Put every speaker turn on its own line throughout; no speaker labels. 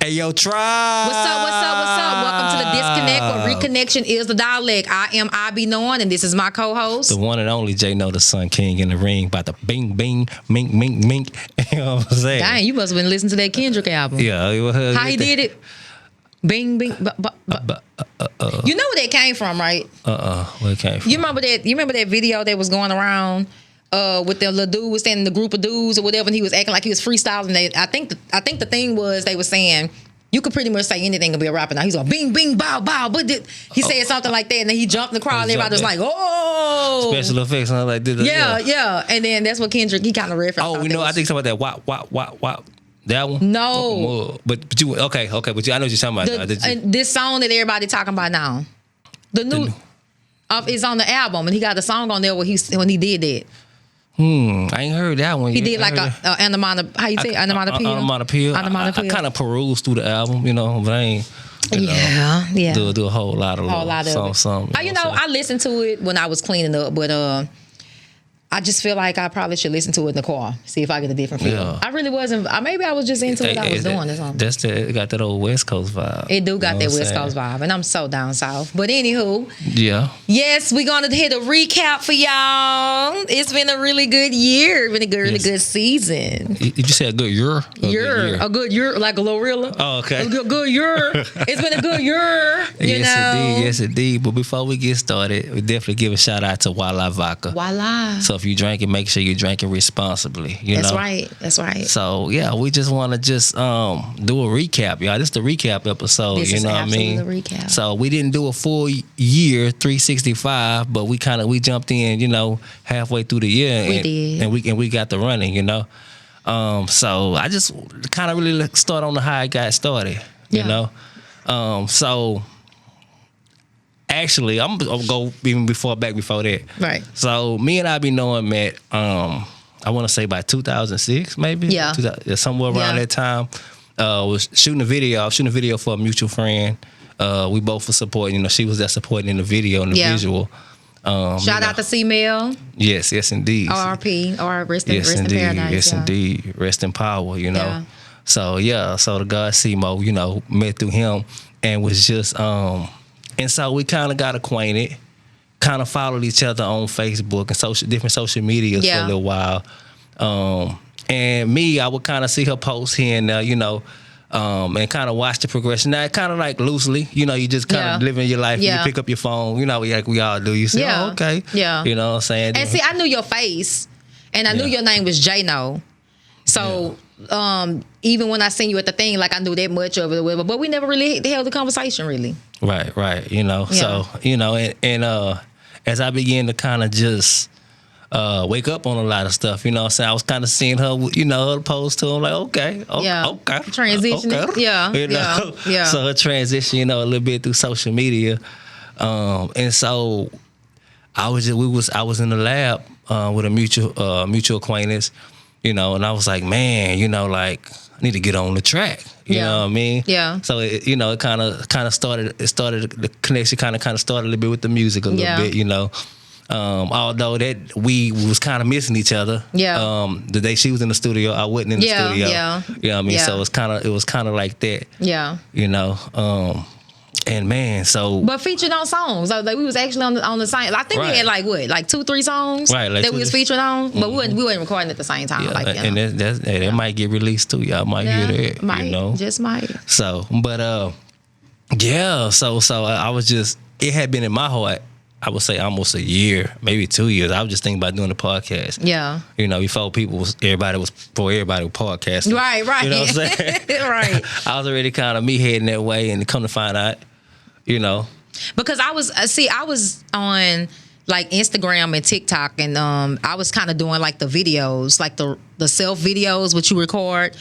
Hey, yo, tribe.
What's up? What's up? What's up? Welcome to the Disconnect, where reconnection is the dialect. I am I.B. Knowing, and this is my co-host.
The one and only J Know, the Sun King in the ring, about the bing, bing, mink, mink, mink. You know what I'm saying?
Dang, you must have been listening to that Kendrick album.
Yeah.
How he did it? Bing, bing, You know where that came from, right?
Where it came from?
You remember that video that was going around with the little dude was standing in the group of dudes or whatever, and he was acting like he was freestyling. I think the thing was they were saying you could pretty much say anything and be a rapper now. He's like bing, bing, bow, bow. But he said something like that, and then he jumped in the crowd, and everybody was like, oh.
Special effects, and I like this.
Yeah. And then that's what Kendrick, he kind of referenced.
Oh, I think something about that wop. That one?
No.
But you, okay, but I know what you're talking about.
And this song that everybody talking about now, the new is on the album, and he got a song on there when he did that.
I ain't heard that one.
He did like a how you say onomatopoeia?
I kind of perused through the album, but I ain't.
Yeah.
Do a whole lot of some.
I listened to it when I was cleaning up, but I just feel like I probably should listen to it in the car, see if I get a different feel. Yeah. I really wasn't. Maybe I was just into what I was doing or something.
It got that old West Coast vibe.
It do got that West Coast vibe, and I'm so down south. But anywho,
yeah.
Yes, we're gonna hit a recap for y'all. It's been a really good year, really good season.
Did you say a good year?
A good year, like a Glorilla.
Oh, okay.
A good year. It's been a good year.
Yes, indeed. But before we get started, we definitely give a shout out to Walla Vodka.
Walla.
So if you drink it, make sure you're drinking responsibly.
That's right.
So yeah, we just want to do a recap, y'all. This is the recap episode.
This
is
what I mean?
Recap. So we didn't do a full year 365, but we jumped in, halfway through the year.
We did,
and we got the running, So I just kind of really start on how it got started, So. Actually, I'm gonna go even before that.
Right.
So me and I.B. Knowing met, I want to say by 2006, maybe.
Yeah.
Somewhere around that time. Was shooting a video for a mutual friend. We both were supporting. She was there supporting in the video and the visual.
Shout out to C-Mail.
Yes, indeed.
RP or rest in paradise.
Yes, indeed. Rest in power.
Yeah.
So the God C-Mo, met through him and was just And so we kind of got acquainted, kind of followed each other on Facebook and different social medias for a little while. And me, I would kind of see her post here and there, and kind of watch the progression. Now, kind of like loosely, you just kind of living your life. You pick up your phone, like we all do. You say, oh, okay.
Yeah.
You know what I'm saying?
And see, I knew your face, and I knew your name was J Know. So even when I seen you at the thing, like I knew that much of it, but we never really held the conversation, really. Right.
So, and as I began to kind of just wake up on a lot of stuff, so I was kind of seeing her, her post to him, like, okay.
Transitioning.
Okay.
Yeah.
So her transition, a little bit through social media. And so I was in the lab with a mutual acquaintance, and I was like, man, I need to get on the track. You know what I mean?
Yeah.
So it kind of started. The connection kind of started a little bit with the music a little bit. Although that we was kind of missing each other.
Yeah.
The day she was in the studio, I wasn't in the studio.
Yeah.
You know what I mean?
Yeah.
So it was kind of like that.
Yeah.
And man,
but featured on songs. Like we was actually on the same. I think we had like 2-3 songs that we was featured on, but we wasn't recording at the same time.
Yeah, and that might get released too. Y'all might hear that.
Might, just might.
So, but So I was just. It had been in my heart. I would say almost a year, maybe 2 years. I was just thinking about doing the podcast.
Yeah.
Before everybody was podcasting.
Right.
You know what I'm saying?
Right.
I was already kind of heading that way, and come to find out,
Because I was on like Instagram and TikTok, and I was kind of doing like the videos, like the self videos, which you record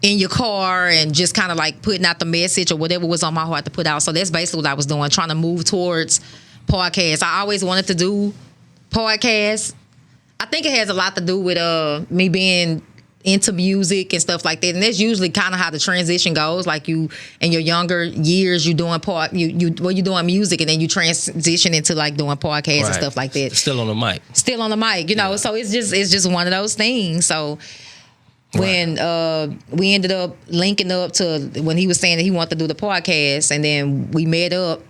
in your car and just kind of like putting out the message or whatever was on my heart to put out. So that's basically what I was doing, trying to move towards podcasts. I always wanted to do podcasts. I think it has a lot to do with me being into music and stuff like that, and that's usually kind of how the transition goes. Like you in your younger years, you doing you doing music, and then you transition into like doing podcasts and stuff like that.
Still on the mic,
So it's just one of those things. So when we ended up linking up to when he was saying that he wanted to do the podcast, and then we met up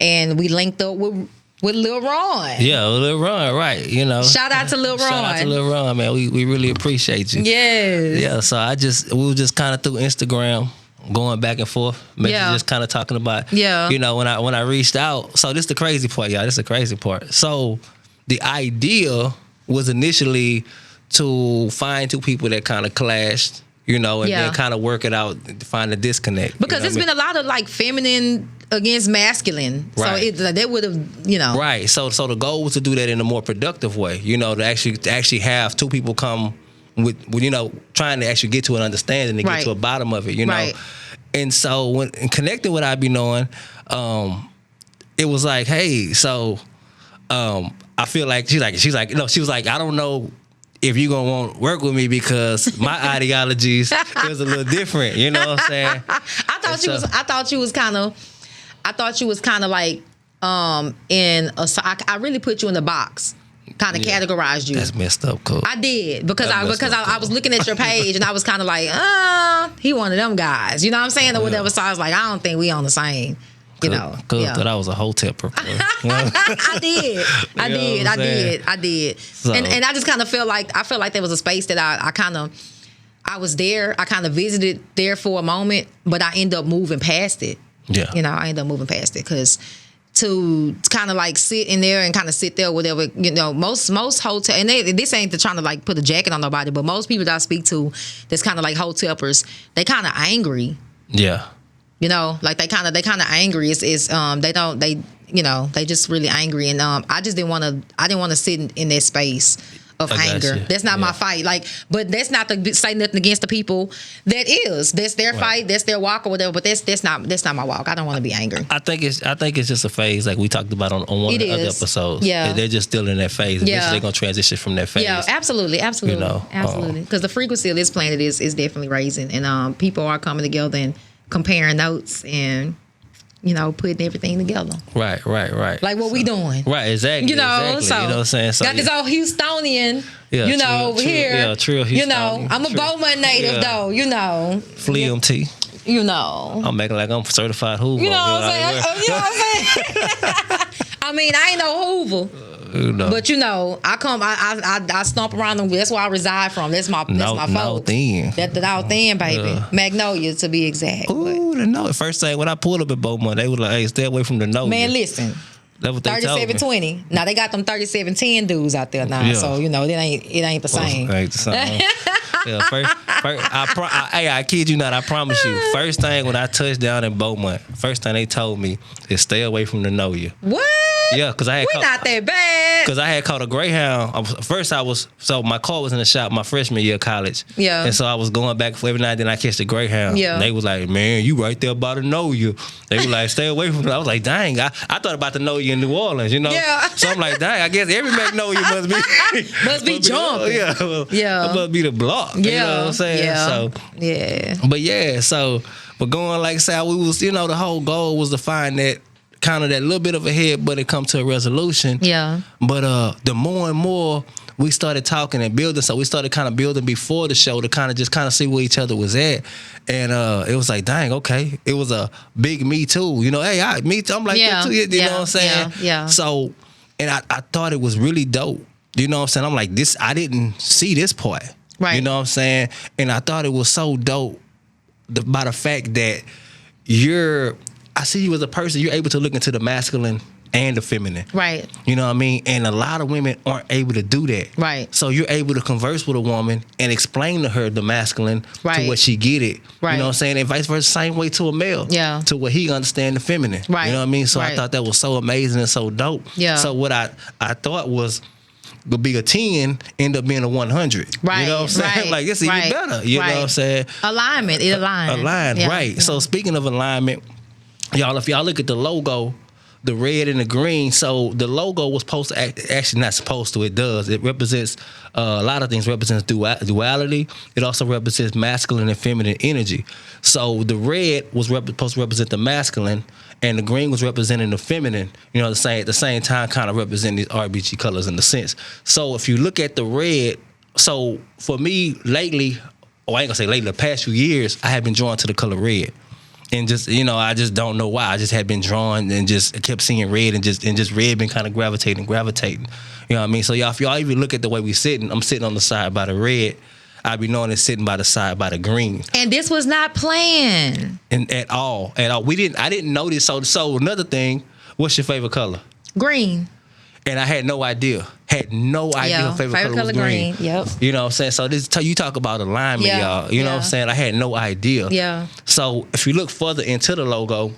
and we linked up with Lil Ron.
Yeah, Lil Ron, right. You know.
Shout out to Lil Ron.
Shout out to Lil Ron, man. We really appreciate you.
Yes.
Yeah, so we were just kind of through Instagram, going back and forth, just kind of talking about, you know, when I reached out. So this is the crazy part, y'all. This is the crazy part. So the idea was initially to find two people that kind of clashed, you know, and then kind of work it out, to find a disconnect.
Because there's been a lot of like feminine against masculine.
Right.
So that would have, you know.
Right. So the goal was to do that in a more productive way, you know, to actually have two people come with you know, trying to actually get to an understanding and get to a bottom of it, you know.
Right.
And so when connecting with I Be Knowing, it was like, hey, so I feel like she's like, no, she was like, I don't know if you gonna want to work with me because my ideologies is a little different, you know what I'm saying? I
thought you was kind of like I really put you in the box. Kind of categorized you.
That's messed up, cool.
I did because I was looking at your page and I was kind of like, he one of them guys, you know what I'm saying, or whatever. So I was like, I don't think we on the same, you know.
Cool. Thought I was a hotepper.
I did. So. And I just kind of felt like there was a space that I was there. I kind of visited there for a moment, but I ended up moving past it.
Yeah.
You know, I ended up moving past it because to kind of like sit in there and kind of sit there, whatever, you know, most hotel, and this ain't trying to like put a jacket on nobody, but most people that I speak to that's kind of like hotelpers, they kind of angry.
Yeah.
You know, like they kind of angry. They just really angry. And I didn't want to sit in that space of anger. That's not my fight. Like, but that's not to say nothing against the people that's their fight, that's their walk or whatever. But that's not my walk. I don't want to be angry.
I think it's just a phase like we talked about on one of the other episodes.
Yeah,
they're just still in that phase. Eventually they're gonna transition from that phase.
Yeah, absolutely. You know, absolutely. Because the frequency of this planet is definitely raising, and people are coming together and comparing notes and, you know, putting everything together.
Right.
Like what we doing.
Right, exactly.
You know,
exactly.
so
you know what I'm saying? So,
got this old Houstonian, you know, over here.
Yeah, true Houstonian.
You know, I'm a Beaumont native though, you know.
Fleem T.
You know.
I'm making like I'm certified Hoover.
You know what I'm saying? You know what I'm saying? I mean, I ain't no Hoover. But you know, I stomp around them. That's where I reside from. That's my folk. That out thin, baby. Magnolia to be exact.
Ooh, the no. First thing when I pulled up at Beaumont, they were like, "Hey, stay away from the no."
Man, listen.
That's what they told me.
3720. Now they got them 3710 dudes out there now. Yeah. So you know it ain't the same.
It ain't the same. Yeah, first, I kid you not. I promise you. First thing when I touched down in Beaumont, first thing they told me is stay away from the know you.
What?
Yeah, because I had
not that bad.
Because I had caught a Greyhound. My car was in the shop my freshman year of college.
Yeah.
And so I was going back for every night. Then I catch the Greyhound. Yeah. And they was like, man, you right there about to know you. They were like, stay away from it. I was like, dang, I thought about to know you in New Orleans, you know. Yeah. So I'm like, dang, I guess every Magnolia must be
jumping.
Yeah. It must be the block. Yeah. You know what I'm saying?
Yeah.
So yeah. But going like say we was, you know, the whole goal was to find that kind of that little bit of a head, but it come to a resolution.
Yeah.
But the more and more we started talking and building, so we started kind of building before the show to kind of see where each other was at, and it was like, dang, okay, it was a big me too. You know, hey, me too. I'm like that too. You know what I'm saying?
Yeah.
So, and I thought it was really dope. You know what I'm saying? I'm like this. I didn't see this part.
Right.
You know what I'm saying? And I thought it was so dope by the fact that I see you as a person, you're able to look into the masculine and the feminine.
Right.
You know what I mean? And a lot of women aren't able to do that.
Right.
So you're able to converse with a woman and explain to her the masculine to what she get it.
Right.
You know what I'm saying? And vice versa, same way to a male.
Yeah.
To what he understand the feminine.
Right.
You know what I mean? So I thought that was so amazing and so dope.
Yeah.
So what I thought was would be a 10, end up being a 100.
Right.
You know what I'm saying?
Right.
Like it's even better. You know what I'm saying?
Alignment. It aligns.
Right. Yeah. So speaking of alignment, y'all, if y'all look at the logo, the red and the green, so the logo was supposed to actually not supposed to, it does. It represents a lot of things. It represents duality. It also represents masculine and feminine energy. So the red was supposed to represent the masculine, and the green was representing the feminine. You know, at the same time, kind of representing these RBG colors in the sense. So if you look at the red, so for me lately, I ain't gonna say lately, the past few years, I have been drawn to the color red. And just, I just don't know why. I just had been drawn and just kept seeing red and just red been kind of gravitating. You know what I mean? So y'all, if y'all even look at the way we sitting, I'm sitting on the side by the red. I be knowing it's sitting by the side by the green.
And this was not planned.
And at all. I didn't know this. So another thing, what's your favorite color?
Green.
And I had no idea. Her favorite color was green.
Yep.
You know what I'm saying? So you talk about alignment, y'all. You know what I'm saying? I had no idea.
Yeah.
So if you look further into the logo,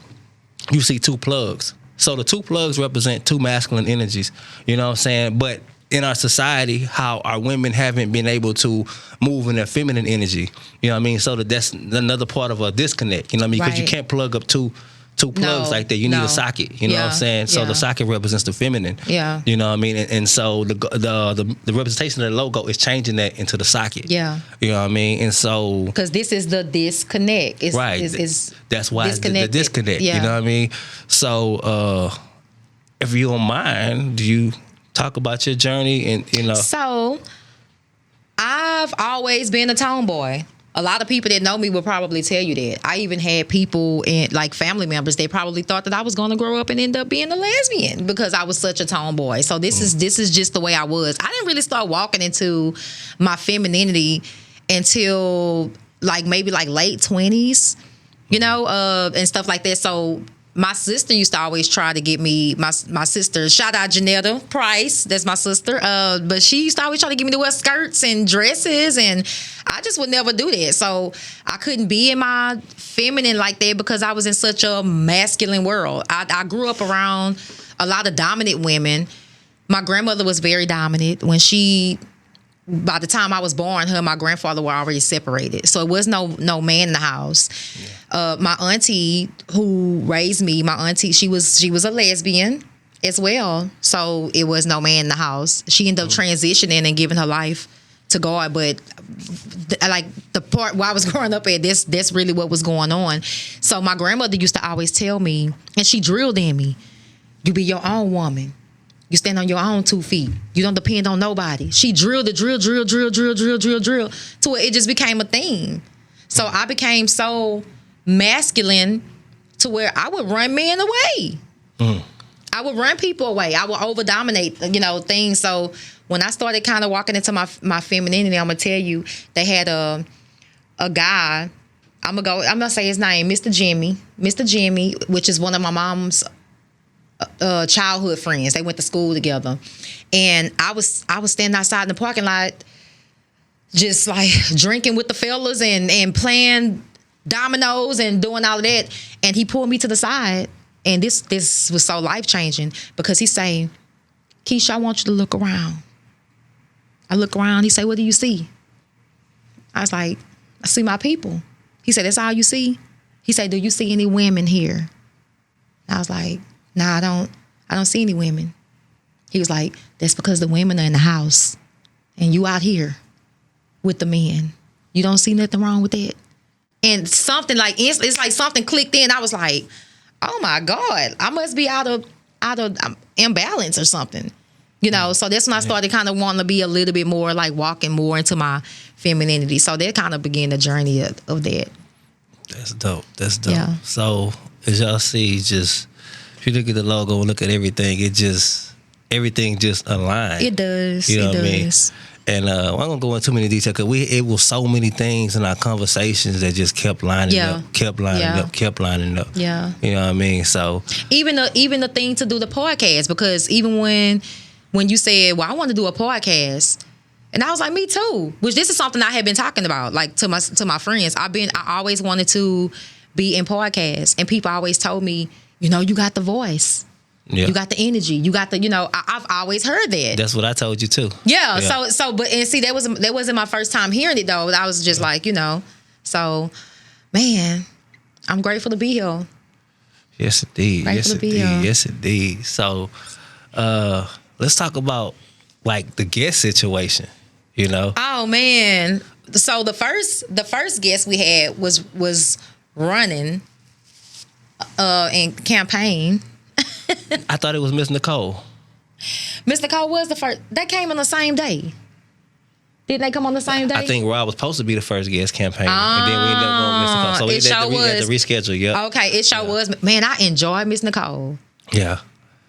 you see 2 plugs. So the 2 plugs represent 2 masculine energies. You know what I'm saying? But in our society, how our women haven't been able to move in their feminine energy. You know what I mean? So that's another part of a disconnect. You know what I mean? Because you can't plug up two plugs like that. You need a socket. You know what I'm saying? So the socket represents the feminine.
Yeah.
You know what I mean? And so the representation of the logo is changing that into the socket.
Yeah.
You know what I mean? And so
because this is the disconnect.
That's why it's the disconnect.
Yeah.
You know what I mean? So if you don't mind, do you talk about your journey and
So I've always been a tomboy. A lot of people that know me will probably tell you that. I even had people like family members, they probably thought that I was going to grow up and end up being a lesbian because I was such a tomboy. So this is just the way I was. I didn't really start walking into my femininity until maybe late 20s, and stuff like that. So my sister used to always try to get me, my sister, shout out Janetta Price, that's my sister, but she used to always try to get me to wear skirts and dresses, and I just would never do that. So I couldn't be in my feminine like that because I was in such a masculine world. I grew up around a lot of dominant women. My grandmother was very dominant. By the time I was born, her and my grandfather were already separated. So it was no man in the house. Yeah. My auntie who raised me, she was a lesbian as well. So it was no man in the house. She ended up transitioning and giving her life to God. But the part where I was growing up at, that's really what was going on. So my grandmother used to always tell me, and she drilled in me, you be your own woman. You stand on your own 2 feet. You don't depend on nobody. She drilled the drill to where it just became a thing. So I became so masculine to where I would run men away. I would run people away. I would over dominate, things. So when I started kind of walking into my femininity, I'm gonna tell you, they had a guy. I'm gonna say his name, Mr. Jimmy, which is one of my mom's childhood friends. They went to school together, and I was standing outside in the parking lot, just drinking with the fellas and playing dominoes and doing all of that. And he pulled me to the side, and this was so life changing because he say, "Keisha, I want you to look around." I look around. He say, "What do you see?" I was like, "I see my people." He said, "That's all you see?" He said, "Do you see any women here?" I was like, "Nah, I don't see any women." He was like, "That's because the women are in the house and you out here with the men. You don't see nothing wrong with that." And something it's like something clicked in. I was like, "Oh my God, I must be out of imbalance or something." So that's when I started kind of wanting to be a little bit more walking more into my femininity. So that kind of began the journey of that.
That's dope. Yeah. So as y'all see, just if you look at the logo and look at everything, everything just aligned.
It does.
You know
what
I mean? And I'm not gonna go into too many details because it was so many things in our conversations that just kept lining up.
Yeah.
You know what I mean? So
even the thing to do the podcast, because even when you said, "Well, I want to do a podcast," and I was like, "Me too." Which this is something I had been talking about, to my friends. I always wanted to be in podcasts, and people always told me, you got the voice. Yeah. You got the energy. You got the, I've always heard that.
That's what I told you too.
Yeah. But see, that wasn't my first time hearing it though. I was just so, man, I'm grateful to be here.
Yes, indeed.
Grateful to be here.
Yes, indeed. So, let's talk about the guest situation,
Oh man. So the first guest we had was running and campaign.
I thought it was Miss Nicole.
Miss Nicole was the first. That came on the same day. Didn't they come on the same day?
I think Rob was supposed to be the first guest campaign, and then we ended up going Miss Nicole. So we had to reschedule. Yeah.
Okay, it sure was. Man, I enjoyed Miss Nicole.
Yeah.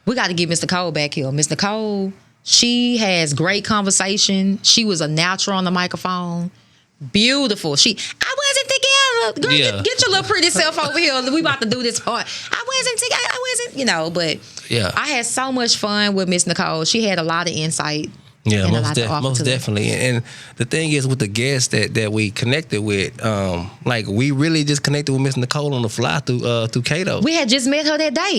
We got to get Miss Nicole back here. Miss Nicole, she has great conversation. She was a natural on the microphone. Beautiful. I wasn't together. Girl, get your little pretty self over here. We about to do this part. I wasn't together. But
yeah.
I had so much fun with Miss Nicole. She had a lot of insight.
Yeah, most definitely. And the thing is, with the guests that we connected with, like we really just connected with Miss Nicole on the fly through Cato.
We had just met her that day.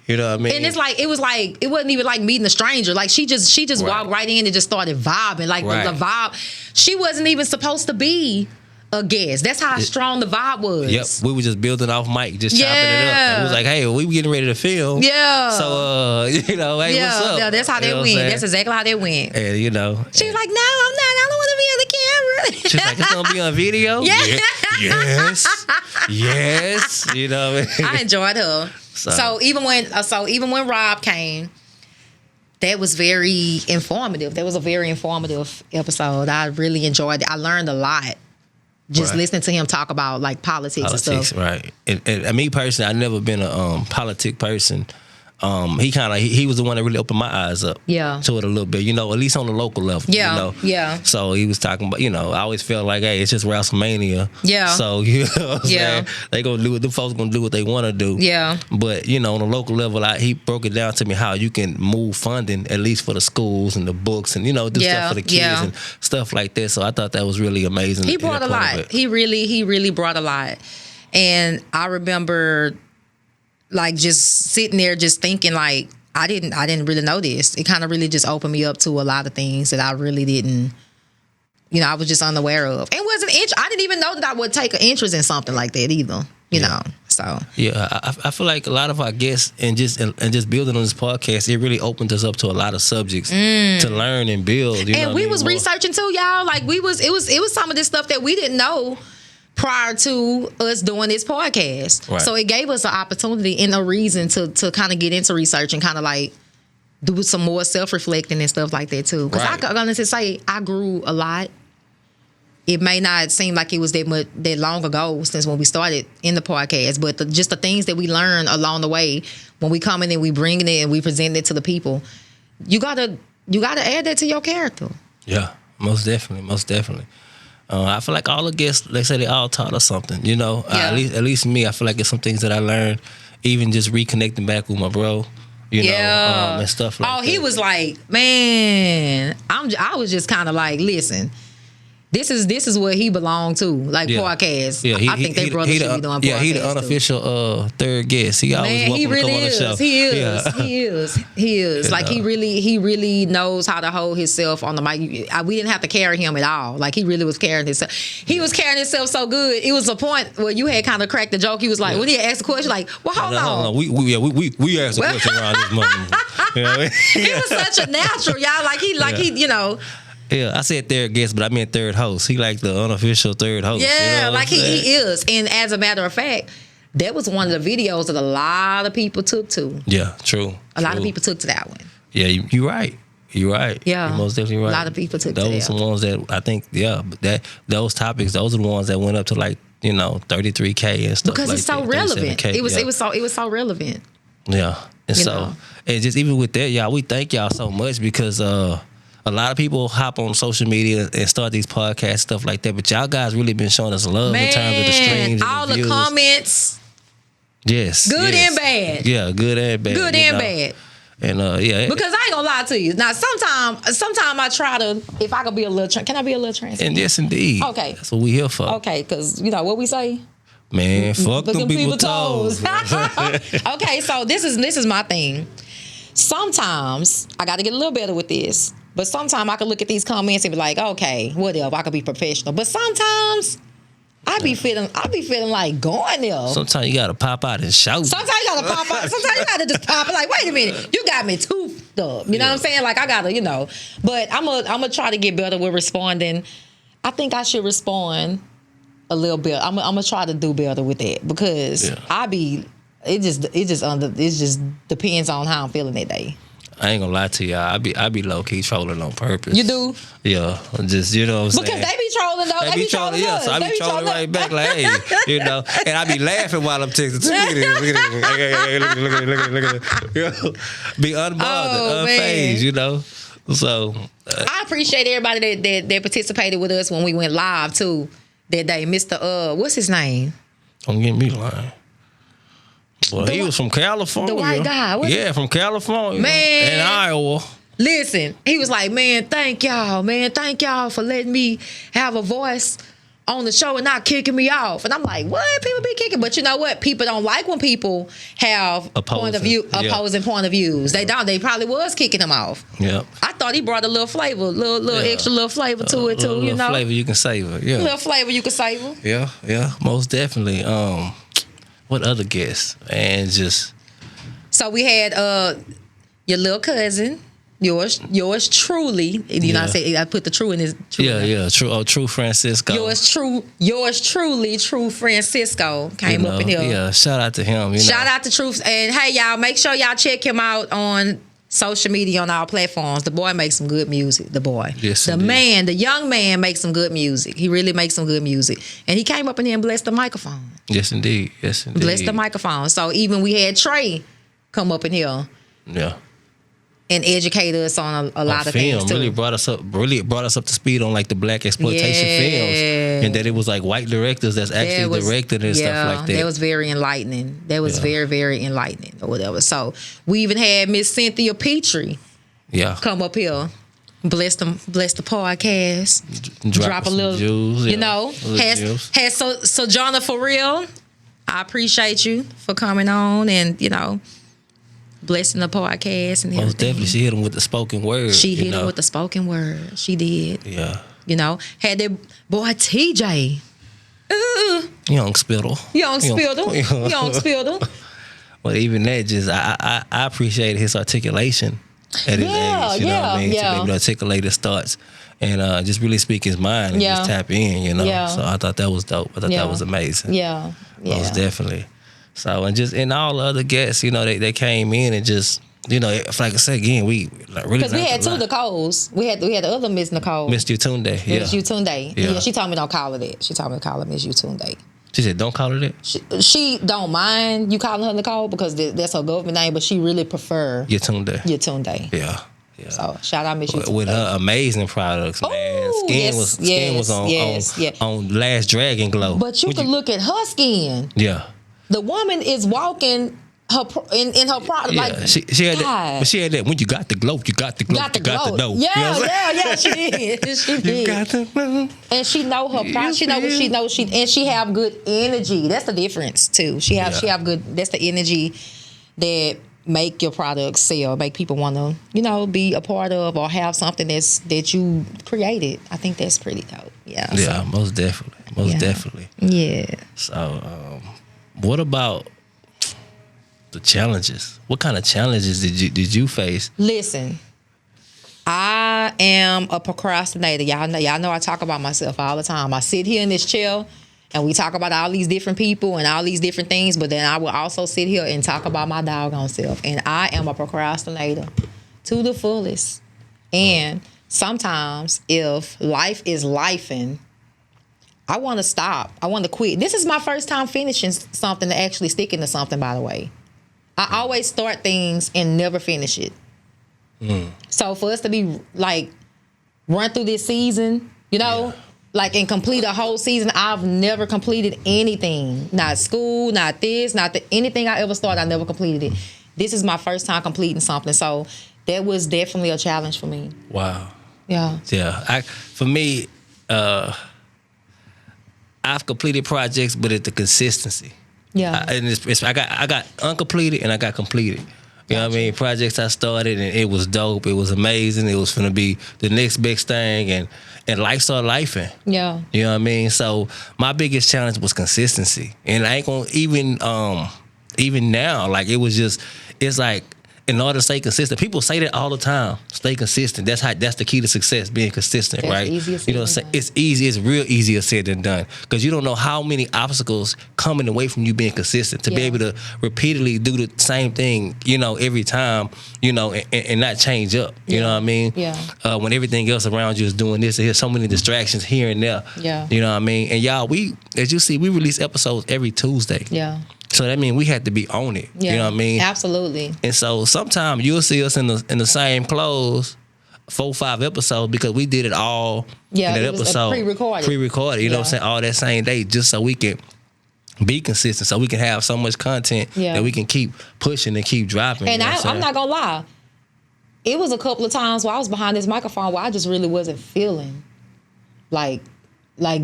You know what I mean?
And it wasn't even like meeting a stranger. Like she just walked right in and just started vibing. Like the vibe, she wasn't even supposed to be a guest. That's how strong the vibe was.
Yep, we were just building off mic, just chopping it up. And we was like, hey, we were getting ready to film.
Yeah.
So, hey, what's up?
Yeah, that's how that went. That's exactly how that went.
And,
she was like, no, I'm not. I don't want to be on the camera.
She's like, it's going to be on video?
Yeah.
Yes. You know what I mean?
I enjoyed her. So even when Rob came, that was very informative. That was a very informative episode. I really enjoyed it. I learned a lot. Just listening to him talk about like politics and stuff.
Right. And me personally, I've never been a politic person. He was the one that really opened my eyes up to it a little bit, at least on the local level.
Yeah. Yeah.
So he was talking about, I always felt like, hey, it's just WrestleMania.
Yeah.
So, you know what I'm saying? They gonna do what the folks gonna do what they wanna do.
Yeah.
But, on the local level, he broke it down to me how you can move funding, at least for the schools and the books and, do stuff for the kids and stuff like that. So I thought that was really amazing.
He brought a lot. He really brought a lot. And I remember like just sitting there just thinking like I didn't really know this. It kind of really just opened me up to a lot of things that I really didn't, I was just unaware of. And I didn't even know that I would take an interest in something like that either, you know. So
yeah, I feel like a lot of our guests and just building on this podcast, it really opened us up to a lot of subjects to learn and build.
And we was researching too, y'all. Like it was some of this stuff that we didn't know prior to us doing this podcast. Right. So it gave us an opportunity and a reason to kind of get into research and kind of like do some more self-reflecting and stuff like that too. Because I can honestly say I grew a lot. It may not seem like it was that long ago since when we started in the podcast, but just the things that we learn along the way when we come in and we bring it in and we present it to the people, you gotta add that to your character.
Yeah, most definitely. I feel like all the guests, they say they all taught us something, at least me, I feel like it's some things that I learned, even just reconnecting back with my bro, and stuff like that.
Oh, he was like, man, I was just kind of like, listen, this is where he belonged to, like podcast. Yeah, I think they brothers should be doing podcasts. Yeah,
he the unofficial third guest. He always welcome to come on the show.
He is. Like he really knows how to hold himself on the mic. We didn't have to carry him at all. Like he really was carrying himself. He was carrying himself so good. It was a point where you had kind of cracked the joke. He was like, when he asked a question, like, well, hold on.
We asked a question around this moment.
He was such a natural, y'all. Like he.
Yeah, I said third guest, but I meant third host. He like the unofficial third host.
Yeah, like he is. And as a matter of fact, that was one of the videos that a lot of people took to.
Yeah, true.
A lot of people took to that one.
Yeah, you're right. You're right.
Yeah,
you're most definitely right.
A lot of people took to that.
Those are the ones that I think, those topics, those are the ones that went up to like, 33K and stuff.
Because
like
it's so relevant. It was so relevant.
Yeah, and and just even with that, y'all, we thank y'all so much because a lot of people hop on social media and start these podcasts, stuff like that. But y'all guys really been showing us love in terms of the streams,
all the comments.
Yes,
good and bad.
Yeah, good and bad.
Good and bad.
And
because I ain't gonna lie to you. Now, sometime I try to, if I could be a little, can I be a little transparent?
And yes, indeed.
Okay,
that's what we here for.
Okay, because what we say.
Man, fuck them people toes.
Okay, so this is my thing. Sometimes I got to get a little better with this. But sometimes I can look at these comments and be like, okay, whatever, I could be professional. But sometimes I be feeling like going there.
Sometimes you gotta pop out and shout.
Sometimes you gotta pop out. Sometimes you gotta just pop out. Like, wait a minute, you got me toothed up. You know what I'm saying? Like I gotta, But I'm gonna try to get better with responding. I think I should respond a little bit. I'm gonna try to do better with that because it just depends on how I'm feeling that day.
I ain't gonna lie to y'all. I be low key trolling on purpose.
You do?
Yeah, just you know what I'm saying.
Because they be trolling though. They be trolling us.
So I be trolling right back like, hey, you know, and I be laughing while I'm texting. Look at this, look at it. You know, be unbothered, unfazed, you know. So
I appreciate everybody that participated with us when we went live too that day. Mr. What's his name?
Don't get me lying. Well, he was from California.
The white guy.
Yeah, from California.
Man.
And Iowa.
Listen, he was like, man, thank y'all. Man, thank y'all for letting me have a voice on the show and not kicking me off. And I'm like, what? People be kicking. But you know what? People don't like when people have opposing point of views. They don't. They probably was kicking them off.
Yeah.
I thought he brought a little flavor, extra little flavor to it too, you know?
Flavor you can savor, yeah.
Little flavor you can savor.
Yeah, most definitely. What other guests? And just...
So we had your little cousin, yours truly. You know, I put the true in his true.
Yeah. True Francisco.
Yours truly, True Francisco came up in here.
Yeah, shout out to him.
Shout out to True. And hey, y'all, make sure y'all check him out on social media on our platforms. The boy makes some good music. The boy.
Yes,
the young man makes some good music. He really makes some good music. And he came up in here and blessed the microphone.
Yes, indeed.
Blessed the microphone. So even we had Trey come up in here.
Yeah.
And educate us on a lot of things too.
Really brought us up to speed on like the black exploitation films, and that it was like white directors that's actually directed and stuff like that.
That was very enlightening. That was very, very enlightening or whatever. So we even had Miss Cynthia Petrie come up here. Bless the podcast. Drop a little juice, you know. Has Sojourner for real. I appreciate you for coming on and, you know, blessing the podcast and everything. Most definitely.
She hit him with the spoken word.
She hit him with the spoken word. She did.
Yeah.
You know, had that boy TJ.
Young Spittle. But even that, just I appreciated his articulation at his age. You know what I mean? To be able to articulate his thoughts and just really speak his mind and just tap in, you know. Yeah. So I thought that was dope. I thought that was amazing.
Yeah.
Most definitely. So, and just in all the other guests, you know, they came in and just, you know, like I said again, we like really
because we had two Nicoles. We had the other Miss Nicole.
Miss Utunde. Yeah.
Miss Utunde. Yeah. She told me don't call her that. She told me to call her Miss Utunde.
She said don't call her that?
She don't mind you calling her Nicole because that's her government name, but she really prefer Utunde.
Yeah.
So shout out Miss Utunde.
With her amazing products, man. Skin was on Last Dragon Glow.
But you could look at her skin.
Yeah.
The woman is walking her in her product like
she had that. But she had that. When you got the glow, you got the glow. You got the dough.
Yeah. She did. She did.
You got the glow.
And she know her product. She know what she knows. She have good energy. That's the difference too. She have good. That's the energy that make your products sell. Make people want to, you know, be a part of or have something that you created. I think that's pretty dope. Yeah.
Yeah. Most definitely.
Yeah.
So. What about the challenges? What kind of challenges did you face?
Listen, I am a procrastinator. Y'all know I talk about myself all the time. I sit here in this chair and we talk about all these different people and all these different things, but then I will also sit here and talk about my doggone self. And I am a procrastinator to the fullest. And sometimes if life is lifing, I want to stop. I want to quit. This is my first time finishing something to actually sticking to something, by the way. I always start things and never finish it. So for us to be like, run through this season, you know, like and complete a whole season, I've never completed anything. Not school, not this, anything I ever started, I never completed it. This is my first time completing something. So that was definitely a challenge for me.
Wow.
Yeah.
Yeah. For me, I've completed projects, but it's the consistency.
Yeah.
I got uncompleted and I got completed. You know what I mean? Projects I started and it was dope. It was amazing. It was finna be the next big thing and life started lifing.
Yeah.
You know what I mean? So my biggest challenge was consistency. And I ain't gonna even now, like it's in order to stay consistent, people say that all the time. Stay consistent. That's the key to success. Being consistent,
That's
right?
easier said
You know,
than done.
it's easy. It's real easier said than done because you don't know how many obstacles coming away from you being consistent to be
Yeah.
able to repeatedly do the same thing. You know, every time. You know, and not change up. You know what I mean?
Yeah.
When everything else around you is doing this, there's so many distractions here and there.
Yeah.
You know what I mean? And y'all, as you see, we release episodes every Tuesday.
Yeah.
So that means we had to be on it.
Yeah.
You know what I mean?
Absolutely.
And so sometimes you'll see us in the same clothes 4-5 episodes because we did it all
Yeah,
in that
it was
episode.
pre-recorded.
You know
Yeah.
what I'm saying? All that same day just so we can be consistent, so we can have so much content
Yeah.
that we can keep pushing and keep dropping.
And
you know what
I'm not gonna lie, it was a couple of times where I was behind this microphone where I just really wasn't feeling like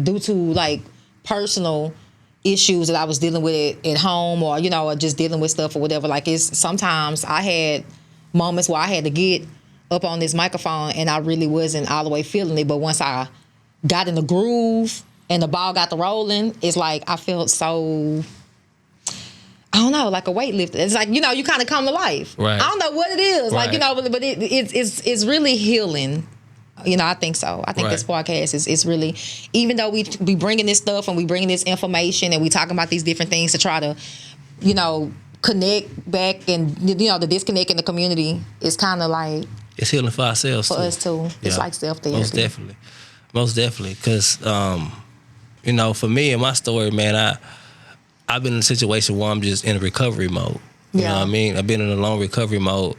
due to like personal issues that I was dealing with at home, or you know, or just dealing with stuff or whatever. Like it's sometimes I had moments where I had to get up on this microphone and I really wasn't all the way feeling it. But once I got in the groove and the ball got to rolling, it's like I felt so, I don't know, like a weightlifter. It's like, you know, you kind of come to life.
Right.
I don't know what it is. Like, you
Right.
know, but it's really healing. You know, I think so. I think
Right.
this podcast is really, even though we bringing this stuff and we bringing this information and we talking about these different things to try to, you know, connect back and, you know, the disconnect in the community is kind of like
It's healing for ourselves
for us too. It's like self-therapy.
Most definitely. Because, you know, for me and my story, man, I've been in a situation where I'm just in a recovery mode. You know what I mean? I've been in a long recovery mode.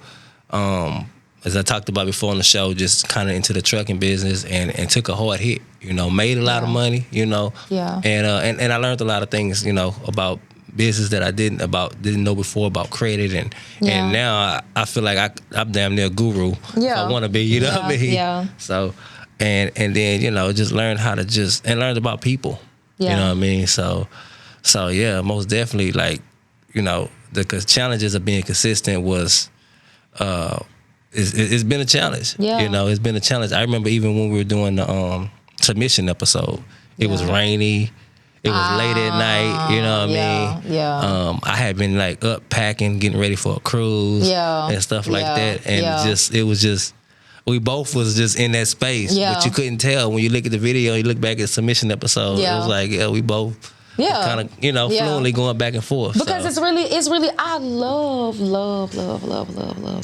As I talked about before on the show, just kind of into the trucking business and took a hard hit. You know, made a lot of money. You know,
Yeah.
And I learned a lot of things. You know, about business that I didn't know before about credit and now I feel like I'm damn near a guru.
Yeah.
If I want to be. You know what I mean?
Yeah.
So and then you know just learn how to learn about people.
Yeah.
You know what I mean? So yeah, most definitely like you know the challenges of being consistent was. It's been a challenge.
Yeah.
You know, it's been a challenge. I remember even when we were doing the submission episode, it was rainy. It was late at night. You know what I mean?
Yeah.
I had been like up packing, getting ready for a cruise and stuff like that. And it was just, we both was just in that space.
Yeah.
But you couldn't tell when you look at the video, you look back at the submission episode.
Yeah.
It was like, we both kind of, you know, fluently going back and forth.
Because it's really, I love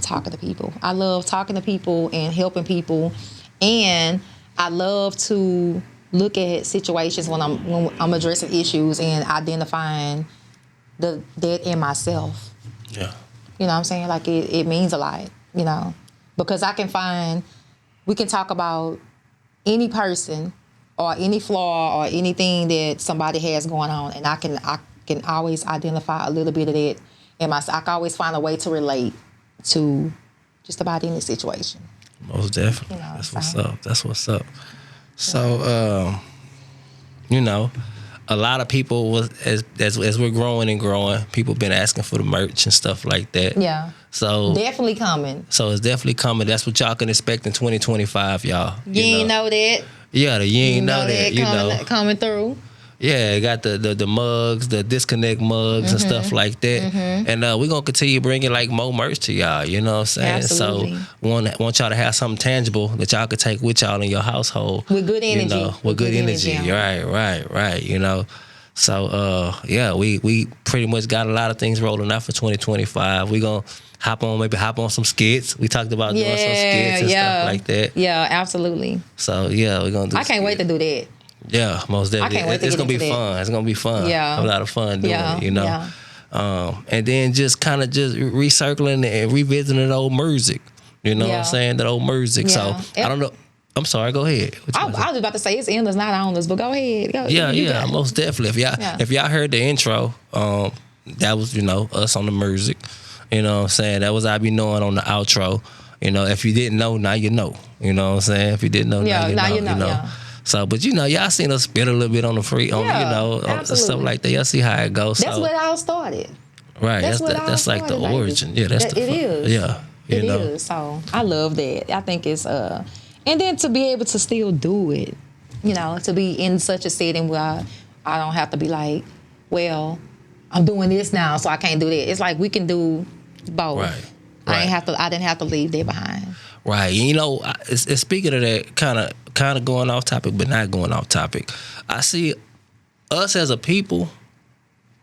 talking to people. I love talking to people and helping people. And I love to look at situations when I'm addressing issues and identifying that in myself.
Yeah.
You know what I'm saying? Like it means a lot, you know, because we can talk about any person or any flaw or anything that somebody has going on, and I can always identify a little bit of that in myself. I can always find a way to relate to just about any situation.
Most definitely.
You know,
That's what's up. So, you know, a lot of people as we're growing and growing, people been asking for the merch and stuff like that.
Yeah.
So
definitely coming.
So it's definitely coming. That's what y'all can expect in 2025, y'all.
You ain't know that.
Yeah, you ain't know that. You know,
coming through.
Yeah, got the mugs, the disconnect mugs and stuff like that. And we're going to continue bringing like more merch to y'all, you know what I'm saying?
Absolutely.
So want y'all to have something tangible that y'all could take with y'all in your household.
With good energy.
You know, with good energy. Right, you know. So, yeah, we pretty much got a lot of things rolling out for 2025. We going to hop on some skits. We talked about doing some skits and stuff like that.
Yeah, absolutely.
So, yeah, we're going to do
I can't wait to do that.
Yeah, most definitely.
I can't wait to
it's
get
gonna be
into that.
fun. It's gonna be fun.
Yeah,
a lot of fun doing it. You know,
Yeah.
And then just kind of just recircling and revisiting the old music. You know what I'm saying? That old music.
Yeah.
So I don't know. I'm sorry. Go ahead.
I was just about to say it's endless, not endless, but go ahead.
Yeah, most definitely. If y'all heard the intro, that was us on the music. You know what I'm saying? That was I be knowing on the outro. You know, if you didn't know, now you know. You know what I'm saying? If you didn't know, now you know.
Yeah.
So, but y'all seen us spit a little bit on the free, on stuff like that. Y'all see how it goes.
That's where it all started.
Right.
That's
like the
baby.
origin. Yeah, that's
it is.
Yeah.
It is. So I love that. I think it's and then to be able to still do it, to be in such a setting where I don't have to be like, well, I'm doing this now, so I can't do that. It's like we can do both.
Right.
I didn't have to leave that behind.
Right. You know, it's speaking of that, kind of going off topic, but not going off topic. I see us as a people,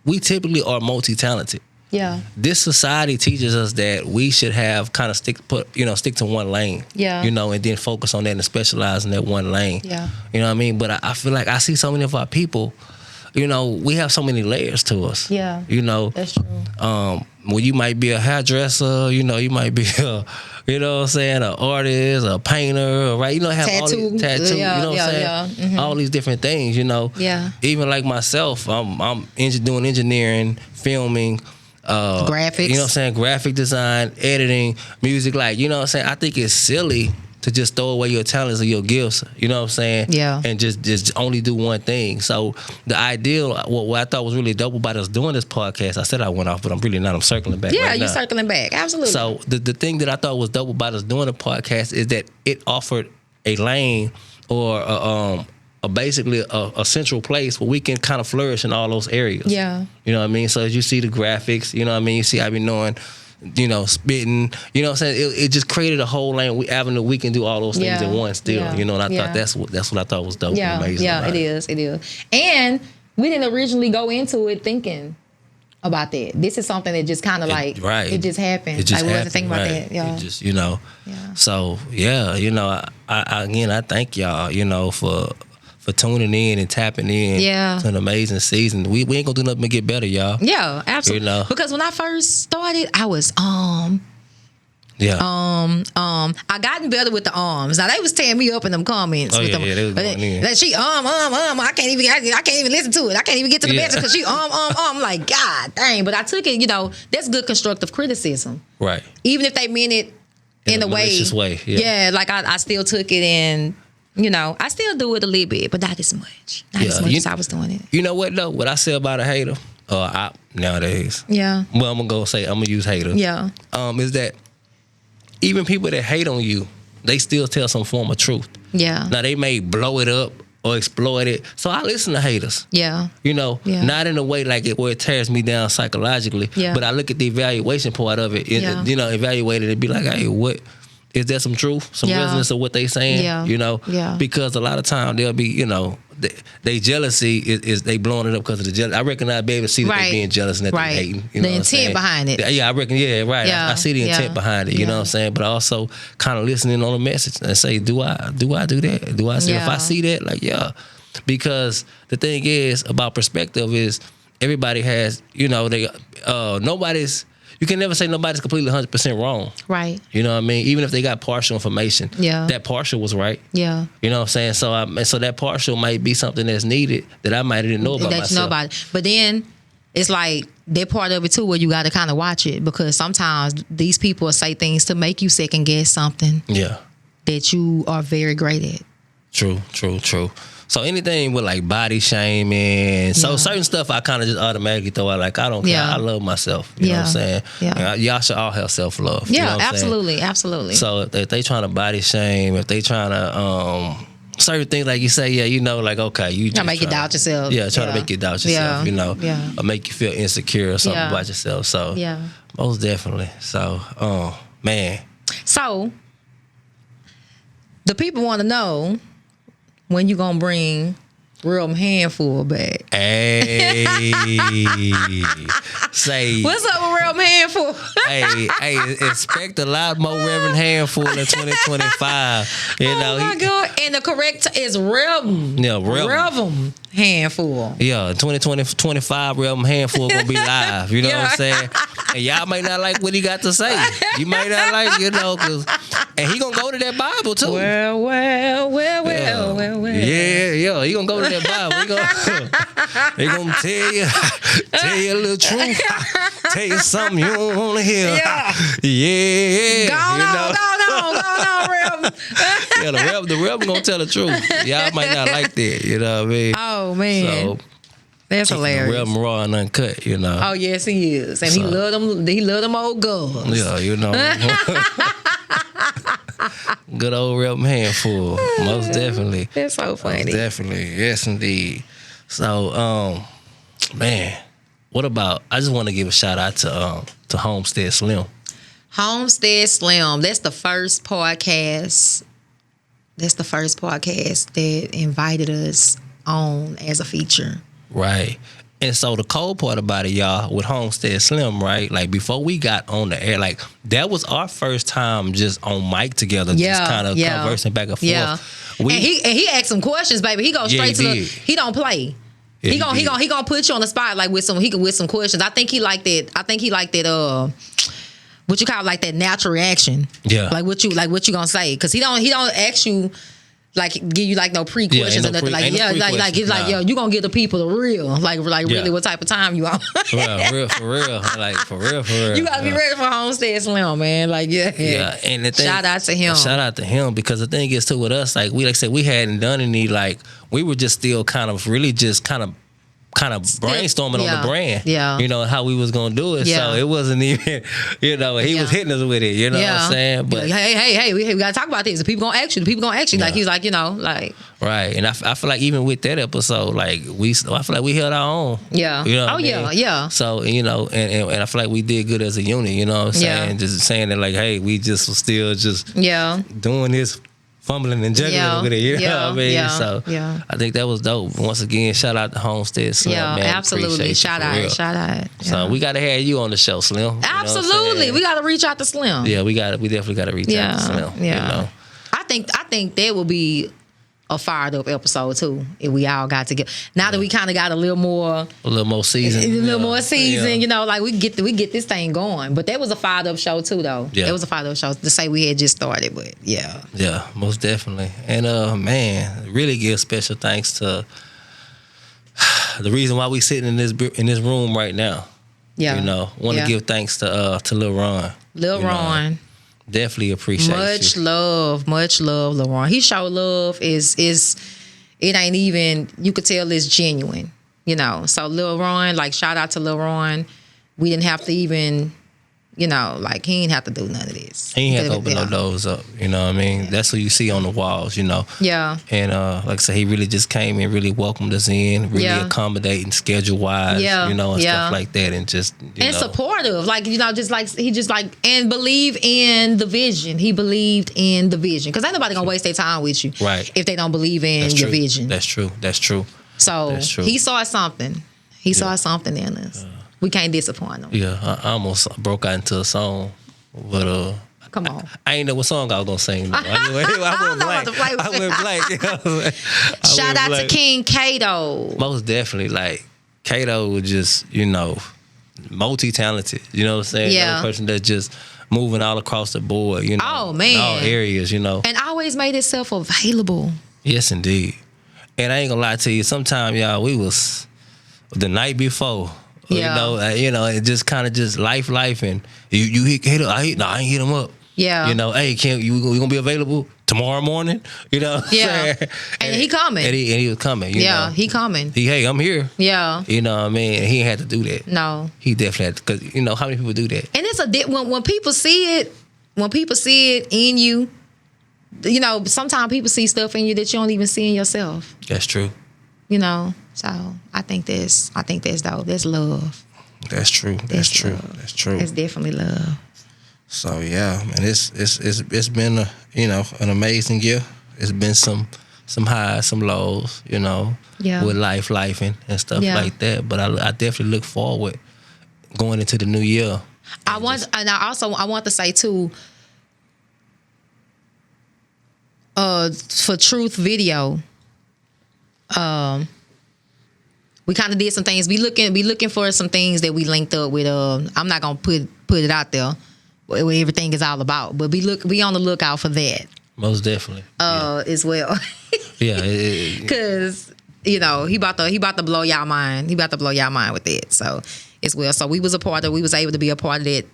we typically are multi-talented.
Yeah.
This society teaches us that we should have kind of stick to one lane.
Yeah.
You know, and then focus on that and specialize in that one lane.
Yeah.
You know what I mean? But I feel like I see so many of our people, you know, we have so many layers to us.
Yeah.
You know.
That's true.
Well, you might be a hairdresser, you know, you might be a, you know what I'm saying, an artist, a painter, right? You know, have all these tattoos,
yeah,
you know what I'm saying?
Yeah. Mm-hmm.
All these different things, you know.
Yeah.
Even like myself, I'm doing engineering, filming,
graphics.
You know what I'm saying? Graphic design, editing, music, like, you know what I'm saying? I think it's silly to just throw away your talents or your gifts, you know what I'm saying?
Yeah.
And just only do one thing. So the ideal, what I thought was really dope about us doing this podcast, I said I went off, but I'm really not. I'm circling back.
Yeah,
right
you're
now.
circling back. Absolutely.
So the thing that I thought was dope about us doing the podcast is that it offered a lane or basically a central place where we can kind of flourish in all those areas.
Yeah.
You know what I mean? So as you see the graphics, you know what I mean? You see I be knowing, you know, spitting, you know what I'm saying? It just created a whole lane, avenue we can do all those things at once still.
Yeah.
You know, and I
Yeah.
thought that's what I thought was dope
Yeah,
and amazing.
yeah,
about
it is. And we didn't originally go into it thinking about that. This is something that just kind of like,
right.
it just happened.
It just
like, we wasn't
happened,
thinking about
right.
that. Yeah.
It just, you know.
Yeah.
So, yeah, you know, I again, I thank y'all, you know, for tuning in and tapping in
Yeah.
to an amazing season. We ain't gonna do nothing but get better, y'all.
Yeah, absolutely.
You know.
Because when I first started, I was
Yeah.
I gotten better with the arms. Now they was tearing me up in them comments.
Oh,
with
yeah,
them.
yeah, they was going in.
That she I can't even listen to it. I can't even get to the
Yeah.
message because she I'm like, God dang. But I took it, you know, that's good constructive criticism.
Right.
Even if they meant it in
a
a way.
malicious way. Yeah.
like I still took it and, you know, I still do it a little bit, but not as much. Not as
Yeah,
much as I was doing it.
You know what though? What I say about a hater, nowadays.
Yeah.
Well, I'm gonna use hater.
Yeah.
Is that even people that hate on you, they still tell some form of truth.
Yeah.
Now they may blow it up or exploit it. So I listen to haters.
Yeah.
You know,
Yeah.
not in a way like it where it tears me down psychologically,
Yeah.
but I look at the evaluation part of it.
Yeah.
You know, evaluate it and be like, hey, what is there some truth, some
Yeah.
resonance of what they saying?
Yeah.
You know,
Yeah.
because a lot of time they'll be, you know, they jealousy is they blowing it up because of the jealousy. I reckon I'd be able to see that
Right.
they being jealous and that
Right.
they hating. You
The
know what I'm
intent
saying?
behind it.
Yeah, I reckon. Yeah, right.
Yeah.
I see the intent
Yeah.
behind it. You know
Yeah.
what I'm saying? But also kind of listening on the message and say, do I do that? Do I see if
Yeah.
I see that? Like, yeah. Because the thing is about perspective is everybody has, you know, you can never say nobody's completely 100% wrong.
Right.
You know what I mean? Even if they got partial information,
Yeah.
that partial was right.
Yeah.
You know what I'm saying? So that partial might be something that's needed that I might didn't know about
That
myself.
you know about it. But then it's like that part of it too where you got to kind of watch it because sometimes these people will say things to make you second guess something
Yeah.
that you are very great at.
True. So anything with like body shaming, so
Yeah.
certain stuff I kind of just automatically throw out. Like I don't care.
Yeah.
I love myself. You know what I'm saying?
Yeah.
Y'all should all have self love.
Yeah,
you know what I'm saying?
absolutely, absolutely.
So if they trying to body shame, if they trying to certain things like you say, yeah, you know, like okay, you
Trying to make you doubt yourself.
Yeah, trying to make you doubt yourself.
Yeah.
You know,
Yeah.
or make you feel insecure or something
Yeah.
about yourself. So
Yeah.
most definitely. So man,
So the people want to know when you gonna bring Real Handful back.
hey, say.
What's up with Real Handful?
hey, expect a lot more Reverend Handful in 2025. You know,
Oh my God. And the correct is Reverend.
Yeah,
Reverend Handful.
Yeah, 2025 Reverend Handful gonna be live. You know what I'm
Yeah.
saying? And y'all might not like what he got to say. You might not like, you know, and he gonna go to that Bible too.
Well.
Yeah, he gonna go to that Bible. He gonna tell you a little truth, tell you something you don't want to hear. Yeah.
Go on, Reverend.
Yeah, the Reverend gonna tell the truth. Y'all might not like that. You know what I mean?
Oh man,
So
that's hilarious.
Reverend raw and uncut. You know.
Oh yes, he is, and he loved them. He loved them old guns.
Yeah, you know. Good old Reverend Handful. Most definitely.
That's so funny.
Most definitely. Yes, indeed. So, man, what about? I just want to give a shout out to Homestead Slim.
Homestead Slim. That's the first podcast. That's the first podcast that invited us on as a feature.
Right. And so the cold part about it, y'all, with Homestead Slim, right? Like before we got on the air, like that was our first time just on mic together, just kind of conversing back and forth.
Yeah. And he asked some questions, baby. He goes straight to he don't play. Yeah, he gonna put you on the spot like with some questions. I think he liked that. What you call like that natural reaction.
Yeah.
Like what you gonna say? Because he don't ask you. Like give you like no pre-questions or nothing. Like yo, you gonna give the people the real, like really what type of time you on.
For real.
You gotta be ready for Homestead Slim, man. Like
yeah. And the thing,
shout out to him
because the thing is too with us, like I said, we hadn't done any, like we were just still kind of brainstorming on the brand, you know, how we was gonna do it. So it wasn't even, he was hitting us with it, you know what I'm saying? But
hey, we gotta talk about this. The people gonna ask you. Like he's like, like
right. And I feel like even with that episode, like I feel like we held our own.
Yeah.
You know what I mean?
Yeah.
So and I feel like we did good as a unit. You know what I'm saying? Just saying that like, hey, we just was still just doing this. Fumbling and juggling with it, you know what I mean? So I think that was dope. Once again, shout out to Homestead Slim, man.
Absolutely. Shout out.
So we gotta have you on the show, Slim.
Absolutely. We gotta reach out to Slim.
Yeah, we definitely gotta reach out to Slim.
Yeah.
You know?
I think that will be a fired up episode too if we all got together. Now that we kind of got a little more season, you know, like we get this thing going. But that was a fired up show too, though. Yeah, it was a fired up show to say we had just started, but
yeah, most definitely. And man, really give special thanks to the reason why we sitting in this room right now. Yeah, you know, want to give thanks to Lil Ron.
Ron.
Definitely appreciate
much love, LaRon. He showed love is it ain't even, you could tell it's genuine, you know. So Lil Ron, like shout out to Lil Ron. We didn't have to even, you know, like he ain't have to do none of this.
He ain't have to open no doors up, you know what I mean? Yeah. That's what you see on the walls, you know.
Yeah.
And like I said, he really just came and really welcomed us in, really accommodating schedule wise, you know, and stuff like that, and just
and supportive, like, you know, he just and believe in the vision. He believed in the vision, because ain't nobody gonna waste their time with you,
right?
If they don't believe in your vision.
That's true.
So he saw something. He saw something in us. We can't disappoint them.
Yeah, I almost broke out into a song, but
come on,
I ain't know what song I was gonna sing. I went blank.
Shout out to King Kato.
Most definitely, like Kato was just, you know, multi-talented. You know what I'm saying?
Yeah,
another person that's just moving all across the board. You know,
oh man,
in all areas. You know,
and always made itself available.
Yes, indeed. And I ain't gonna lie to you. Sometimes, y'all, we was the night before. Yeah. You know, it just kind of just life, and you hit up. I ain't hit him up.
Yeah.
You know, hey, you gonna be available tomorrow morning? You know.
Yeah. And he coming.
And he was coming. You know?
He coming.
Hey, I'm here.
Yeah.
You know what I mean? He ain't had to do that.
No.
He definitely had to, because you know how many people do that.
And it's when people see it in you, you know, sometimes people see stuff in you that you don't even see in yourself.
That's true.
You know, so I think that's dope. That's love.
That's true. That's true.
Love.
That's true.
It's definitely love.
So yeah, man, it's been an amazing year. It's been some highs, some lows, you know, with life and stuff like that. But I definitely look forward going into the new year. I want
to say too, for Truth Video. We kind of did some things. Be looking for some things that we linked up with. I'm not gonna put it out there what everything is all about, but be on the lookout for that.
Most definitely.
As well.
Yeah.
Because you know he about to blow y'all mind. He about to blow y'all mind with it. So as well. So we was able to be a part of that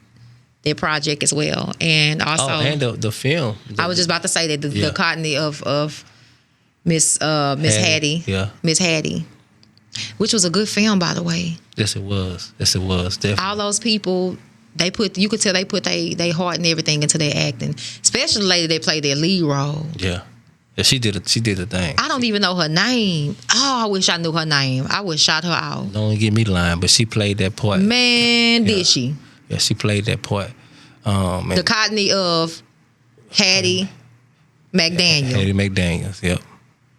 project as well, and also
and the film.
I was just about to say that the Cottony of Miss Hattie.
Yeah.
Miss Hattie. Which was a good film, by the way.
Yes, it was. Definitely.
All those people, you could tell they put their heart and everything into their acting. Especially the lady that played their lead role.
Yeah. Yeah, she did a thing.
I don't even know her name. Oh, I wish I knew her name. I would shout her out.
Don't give me the line, but she played that part.
Man, did she?
Yeah, she played that part.
The Cottony of Hattie McDaniel.
Hattie McDaniels, yep.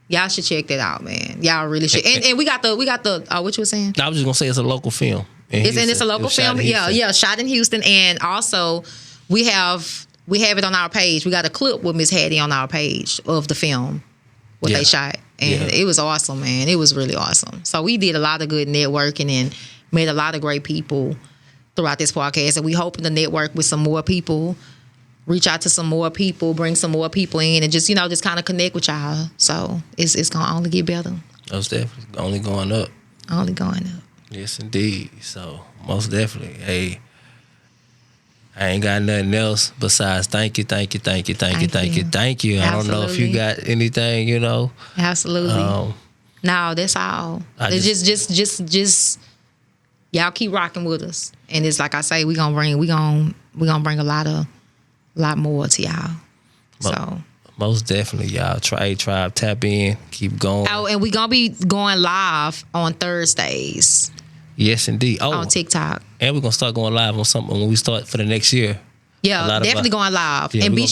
Y'all should check that out, man. Y'all really should. And we got the what you were saying?
I was just gonna say it's a local film.
It's a local film. Yeah, shot in Houston. And also we have it on our page. We got a clip with Miss Hattie on our page of the film, what they shot. And it was awesome, man. It was really awesome. So we did a lot of good networking and met a lot of great people throughout this podcast. And we hoping to network with some more people, reach out to some more people, bring some more people in, and just, just kind of connect with y'all. So it's going to only get better.
Most definitely. Only going up.
Only going up.
Yes, indeed. So most definitely. Hey, I ain't got nothing else besides thank you. I don't know if you got anything,
Absolutely. No, that's all. It's just y'all keep rocking with us. And it's like I say, we gonna bring a lot more to y'all. So
most definitely, y'all. Tribe, tap in, keep going.
Oh, and we gonna be going live on Thursdays.
Yes, indeed. Oh,
on TikTok.
And we're gonna start going live on something when we start for the next year.
Yeah, definitely going live. Yeah, and be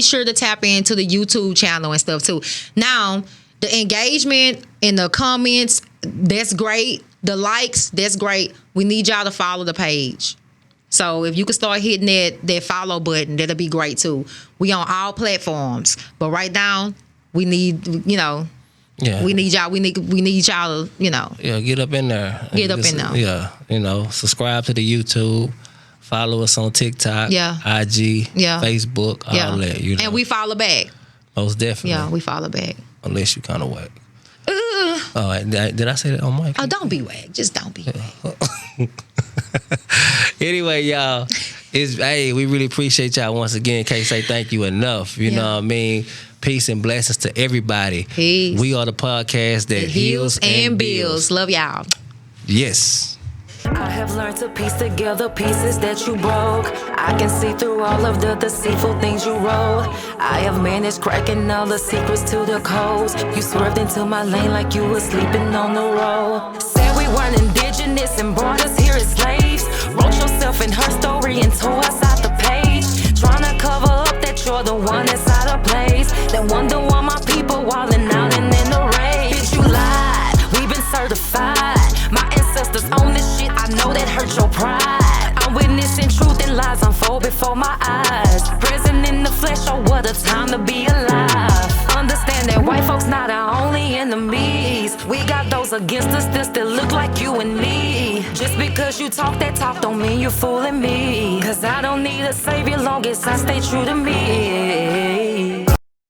sure to tap into the YouTube channel and stuff too. Now, the engagement in the comments, that's great. The likes, that's great. We need y'all to follow the page. So if you could start hitting that follow button, that'll be great too. We on all platforms. But right now, we need,
yeah.
We need y'all. We need y'all to,
Yeah, get up in there.
Yeah,
subscribe to the YouTube. Follow us on TikTok, IG, Facebook, all that.
And we follow back.
Most definitely.
Yeah, we follow back.
Unless you kind of whack. Oh, did I say that on mic?
Oh, don't be whack. Just don't be whack.
Anyway, y'all, we really appreciate y'all once again. Can't say thank you enough. You know what I mean? Peace and blessings to everybody.
Peace.
We are the podcast that heals and builds.
Love y'all.
Yes.
I have learned to piece together pieces that you broke. I can see through all of the deceitful things you wrote. I have managed cracking all the secrets to the codes. You swerved into my lane like you were sleeping on the road. Said we weren't indigenous and brought us here as slaves. Wrote yourself in her story and tore us out the page. Trying to cover up that you're the one that's out of place. Then wonder why my people wildin' out and in the rain. Bitch, you lied. We've been certified. My ancestors own this shit, I know that hurt your pride. I'm witnessing truth and lies unfold before my eyes. Present in the flesh, oh what a time to be alive. Understand that white folks not our only enemies. We got those against us that still look like you and me. Just because you talk that talk don't mean you're fooling me. Cause I don't need a savior long as I stay true to me.